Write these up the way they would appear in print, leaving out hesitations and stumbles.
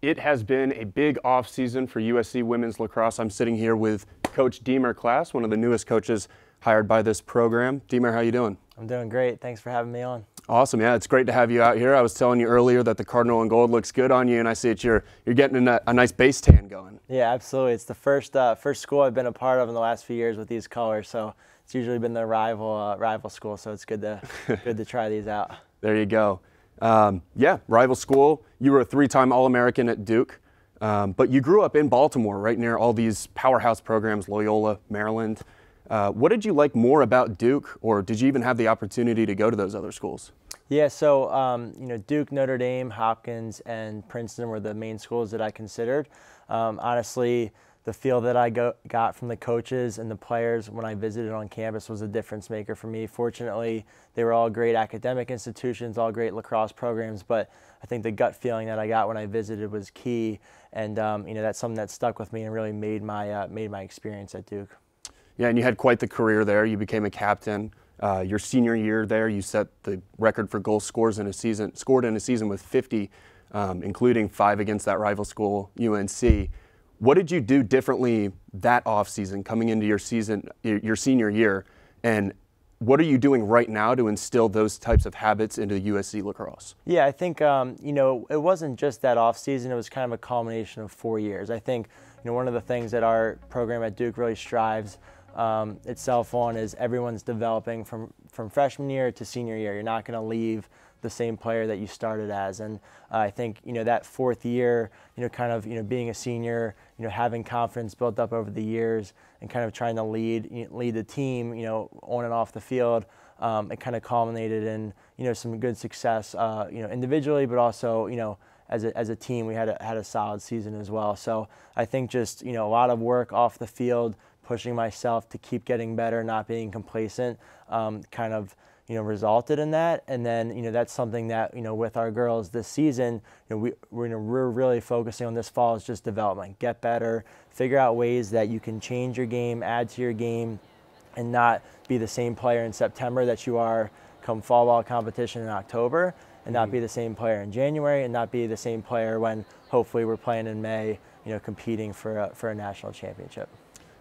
It has been a big off-season for USC women's lacrosse. I'm sitting here with Coach Deemer class, one of the newest coaches hired by this program. Deemer, how you doing? I'm doing great. Thanks for having me on. Awesome, yeah, it's great to have you out here. I was telling you earlier that the cardinal and gold looks good on you, and I see that you're getting a nice base tan going. Yeah, absolutely. It's the first school I've been a part of in the last few years with these colors, so it's usually been the rival school, so it's good to try these out. There you go. Yeah, rival school. You were a three-time All-American at Duke, but you grew up in Baltimore, right near all these powerhouse programs, Loyola, Maryland. What did you like more about Duke, or did you even have the opportunity to go to those other schools? Yeah, so Duke, Notre Dame, Hopkins, and Princeton were the main schools that I considered. Honestly, the feel that I got from the coaches and the players when I visited on campus was a difference maker for me. Fortunately, they were all great academic institutions, all great lacrosse programs, but I think the gut feeling that I got when I visited was key, and that's something that stuck with me and really made my experience at Duke. Yeah, and you had quite the career there. You became a captain. Your senior year there, you set the record for goals scored in a season with 50, including 5 against that rival school, UNC. What did you do differently that offseason coming into your senior year, and what are you doing right now to instill those types of habits into USC lacrosse? Yeah, I think it wasn't just that offseason. It was kind of a culmination of 4 years. I think one of the things that our program at Duke really strives itself on is everyone's developing from freshman year to senior year. You're not going to leave the same player that you started as, and I think that 4th year, being a senior, having confidence built up over the years, and kind of trying to lead the team, on and off the field. It kind of culminated in some good success, individually, but also as a team we had a solid season as well. So I think just a lot of work off the field, pushing myself to keep getting better, not being complacent, resulted in that. And then that's something that with our girls this season, we're really focusing on this fall is just development, get better, figure out ways that you can change your game, add to your game, and not be the same player in September that you are come fall ball competition in October, and not be the same player in January, and not be the same player when hopefully we're playing in May, competing for a national championship.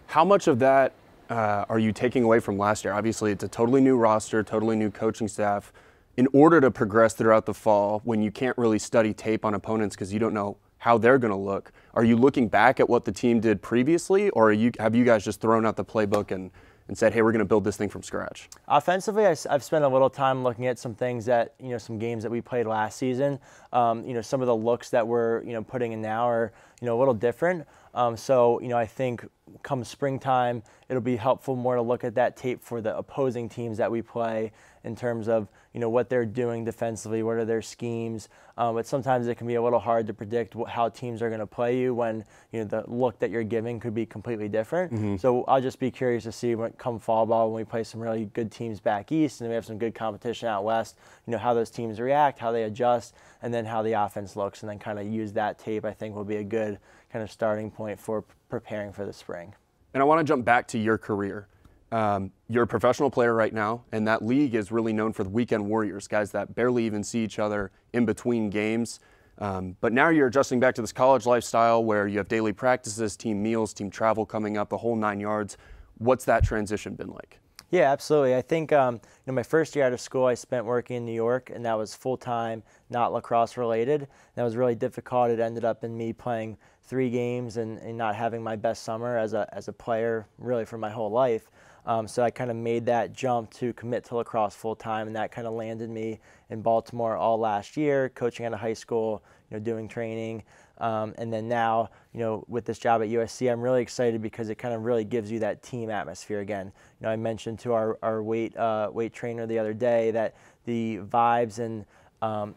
How much of that are you taking away from last year? Obviously, it's a totally new roster, totally new coaching staff. In order to progress throughout the fall, when you can't really study tape on opponents because you don't know how they're going to look, are you looking back at what the team did previously, or have you guys just thrown out the playbook and said, hey, we're going to build this thing from scratch? Offensively, I've spent a little time looking at some things that, some games that we played last season. Some of the looks that we're, putting in now are, a little different. So I think come springtime, it'll be helpful more to look at that tape for the opposing teams that we play in terms of, what they're doing defensively, what are their schemes. But sometimes it can be a little hard to predict how teams are going to play you when, the look that you're giving could be completely different. Mm-hmm. So I'll just be curious to see come fall ball when we play some really good teams back east and we have some good competition out west, how those teams react, how they adjust, and then how the offense looks, and then kind of use that tape, I think will be a good kind of starting point for preparing for the spring. And I want to jump back to your career. You're a professional player right now, and that league is really known for the weekend warriors, guys that barely even see each other in between games. But now you're adjusting back to this college lifestyle where you have daily practices, team meals, team travel coming up, the whole 9 yards. What's that transition been like? Yeah, absolutely. I think my first year out of school, I spent working in New York, and that was full-time, not lacrosse related. That was really difficult. It ended up in me playing 3 games and not having my best summer as a player really for my whole life. So I kind of made that jump to commit to lacrosse full-time, and that kind of landed me in Baltimore all last year, coaching at a high school, doing training. And then now, with this job at USC, I'm really excited because it kind of really gives you that team atmosphere again. I mentioned to our weight trainer the other day that the vibes and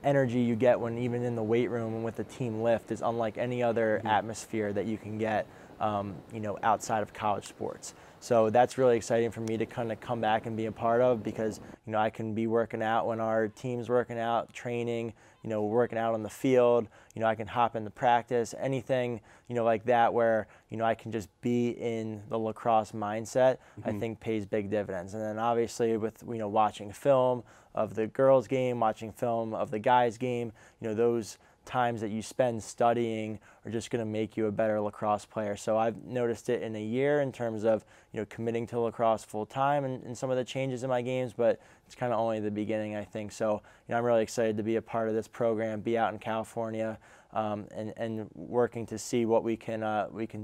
energy you get when even in the weight room and with the team lift is unlike any other atmosphere that you can get, outside of college sports. So that's really exciting for me to kind of come back and be a part of because, I can be working out when our team's working out, training, working out on the field. I can hop into practice, anything, like that where, I can just be in the lacrosse mindset, I think pays big dividends. And then obviously with, watching film of the girls' game, watching film of the guys' game, those times that you spend studying are just going to make you a better lacrosse player. So I've noticed it in a year in terms of, committing to lacrosse full time and some of the changes in my games, but it's kind of only the beginning, I think. So, I'm really excited to be a part of this program, be out in California, and working to see what we can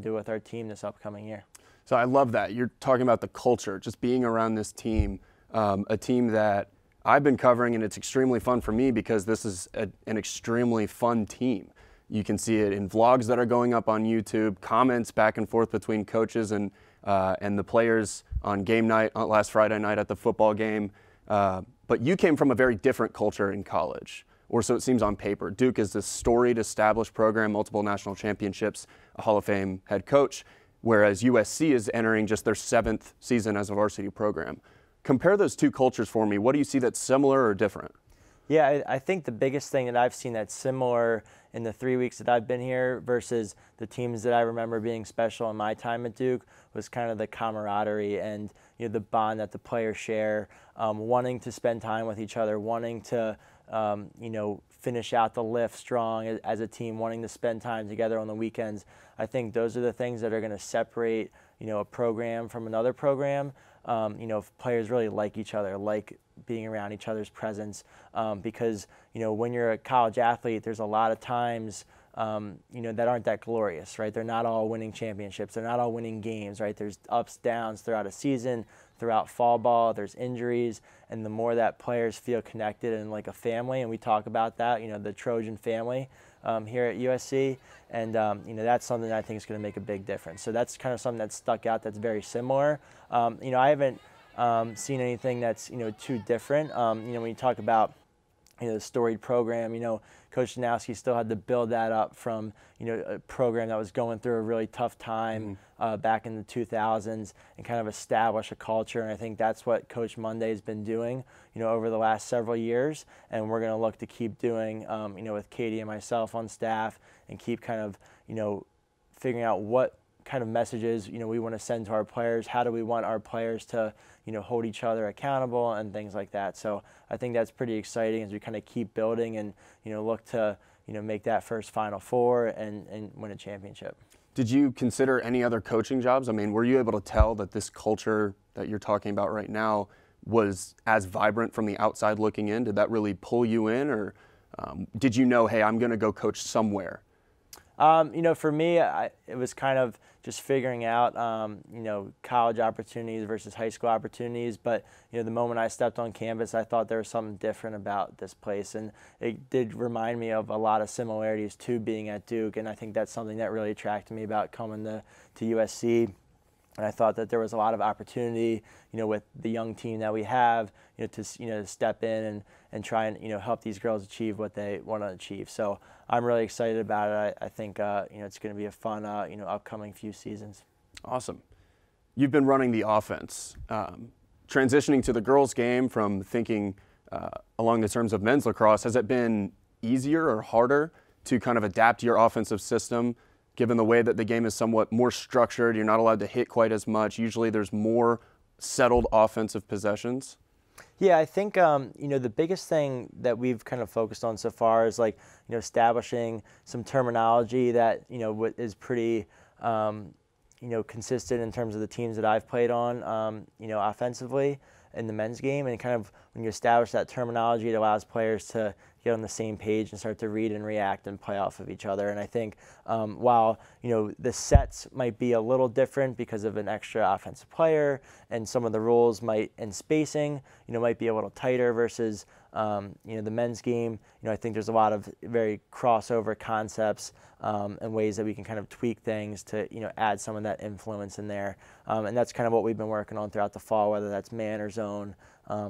do with our team this upcoming year. So I love that. You're talking about the culture, just being around this team, a team that I've been covering, and it's extremely fun for me because this is an extremely fun team. You can see it in vlogs that are going up on YouTube, comments back and forth between coaches and the players on game night, last Friday night at the football game. But you came from a very different culture in college, or so it seems on paper. Duke is this storied, established program, multiple national championships, a Hall of Fame head coach, whereas USC is entering just their 7th season as a varsity program. Compare those two cultures for me. What do you see that's similar or different? Yeah, I think the biggest thing that I've seen that's similar in the 3 weeks that I've been here versus the teams that I remember being special in my time at Duke was kind of the camaraderie and the bond that the players share, wanting to spend time with each other, wanting to finish out the lift strong as a team, wanting to spend time together on the weekends. I think those are the things that are going to separate a program from another program. If players really like each other, like being around each other's presence, because when you're a college athlete, there's a lot of times that aren't that glorious, right? They're not all winning championships. They're not all winning games, right? There's ups, downs throughout a season, throughout fall ball. There's injuries, and the more that players feel connected and like a family, and we talk about that, the Trojan family here at USC, and that's something that I think is going to make a big difference. So that's kind of something that's stuck out that's very similar. I haven't seen anything that's too different. When you talk about the storied program, Coach Janowski still had to build that up from a program that was going through a really tough time back in the 2000s and kind of establish a culture. And I think that's what Coach Monday has been doing over the last several years, and we're going to look to keep doing with Katie and myself on staff, and keep kind of figuring out what kind of messages we want to send to our players. How do we want our players to hold each other accountable and things like that. So I think that's pretty exciting as we kind of keep building and look to make that first Final Four and win a championship. Did you consider any other coaching jobs? I mean, were you able to tell that this culture that you're talking about right now was as vibrant from the outside looking in? Did that really pull you in, or did you know, hey, I'm going to go coach somewhere? For me, it was kind of just figuring out, college opportunities versus high school opportunities. But, the moment I stepped on campus, I thought there was something different about this place. And it did remind me of a lot of similarities to being at Duke. And I think that's something that really attracted me about coming to USC. And I thought that there was a lot of opportunity, with the young team that we have, to step in and try and, help these girls achieve what they want to achieve. So I'm really excited about it. I think, it's going to be a fun, upcoming few seasons. Awesome. You've been running the offense, transitioning to the girls' game from thinking along the terms of men's lacrosse. Has it been easier or harder to kind of adapt your offensive system, given the way that the game is somewhat more structured? You're not allowed to hit quite as much. Usually there's more settled offensive possessions. Yeah, I think, the biggest thing that we've kind of focused on so far is establishing some terminology that, is pretty, consistent in terms of the teams that I've played on, offensively in the men's game. And kind of when you establish that terminology, it allows players to get on the same page and start to read and react and play off of each other. And I think while the sets might be a little different because of an extra offensive player, and some of the rules and spacing might be a little tighter versus the men's game, I think there's a lot of very crossover concepts and ways that we can kind of tweak things to add some of that influence in there. And that's kind of what we've been working on throughout the fall, whether that's man or zone.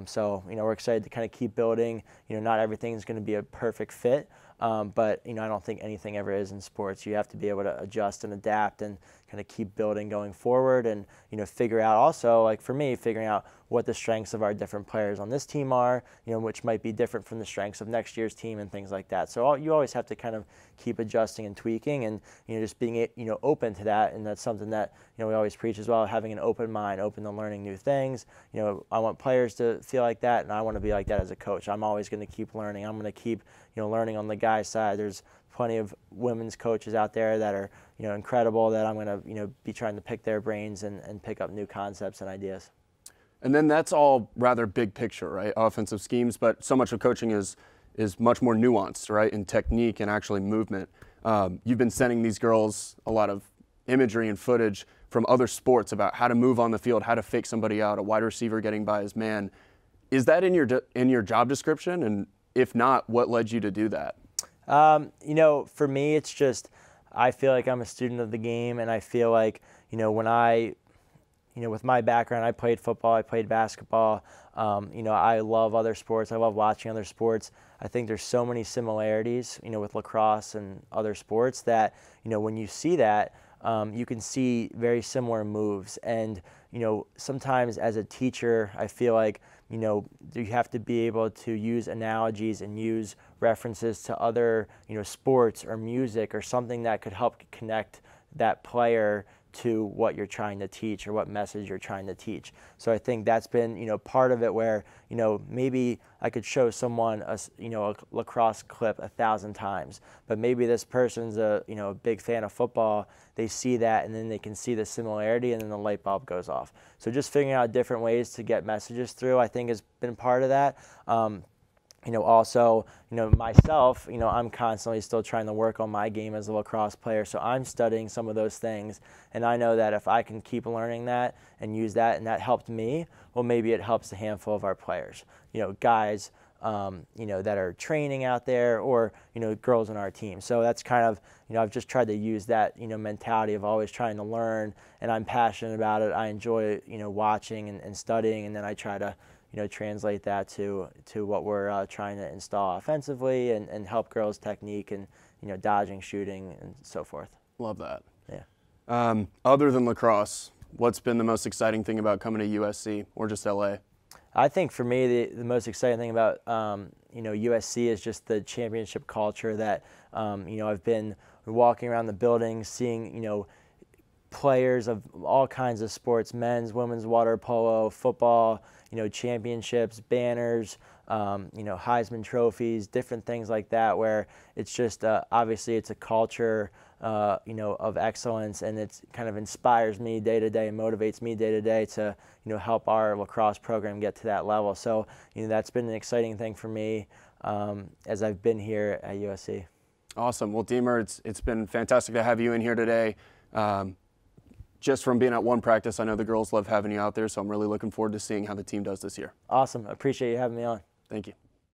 So we're excited to kind of keep building. Not everything is going to be a perfect fit, but I don't think anything ever is in sports. You have to be able to adjust and adapt and kind of keep building going forward, and figure out also, like for me, figuring out what the strengths of our different players on this team are, which might be different from the strengths of next year's team and things like that. So you always have to kind of keep adjusting and tweaking, and just being open to that. And that's something that we always preach as well, having an open mind, open to learning new things. I want players to feel like that, and I want to be like that as a coach. I'm always going to keep learning. I'm going to keep learning on the guys' side. There's plenty of women's coaches out there that are, incredible, that I'm going to, be trying to pick their brains and pick up new concepts and ideas. And then that's all rather big picture, right? Offensive schemes, but so much of coaching is much more nuanced, right? In technique and actually movement. You've been sending these girls a lot of imagery and footage from other sports about how to move on the field, how to fake somebody out, a wide receiver getting by his man. Is that in your job description? And if not, what led you to do that? For me, it's just, I feel like I'm a student of the game, and I feel like, when I, with my background, I played football, I played basketball. I love other sports. I love watching other sports. I think there's so many similarities, with lacrosse and other sports that, when you see that, you can see very similar moves. And, sometimes as a teacher, I feel like, you have to be able to use analogies and use references to other, sports or music or something that could help connect that player to what you're trying to teach or what message you're trying to teach. So I think that's been, part of it where, maybe I could show someone a lacrosse clip 1,000 times, but maybe this person's a big fan of football. They see that and then they can see the similarity and then the light bulb goes off. So just figuring out different ways to get messages through, I think, has been part of that. Also, myself, I'm constantly still trying to work on my game as a lacrosse player, so I'm studying some of those things, and I know that if I can keep learning that and use that, and that helped me, well, maybe it helps a handful of our players, guys, that are training out there, or, girls on our team. So that's kind of, I've just tried to use that, mentality of always trying to learn, and I'm passionate about it. I enjoy, watching and studying, and then I try to, translate that to what we're trying to install offensively and help girls' technique and, dodging, shooting, and so forth. Love that. Yeah. Other than lacrosse, what's been the most exciting thing about coming to USC or just LA? I think for me, the most exciting thing about, USC is just the championship culture that, I've been walking around the building, seeing, players of all kinds of sports, men's, women's, water polo, football, championships, banners, Heisman trophies, different things like that, where it's just, obviously it's a culture, of excellence, and it's kind of inspires me day to day and motivates me day to day to, help our lacrosse program get to that level. So, that's been an exciting thing for me, as I've been here at USC. Awesome. Well, Deemer, it's been fantastic to have you in here today. Just from being at one practice, I know the girls love having you out there, so I'm really looking forward to seeing how the team does this year. Awesome. I appreciate you having me on. Thank you.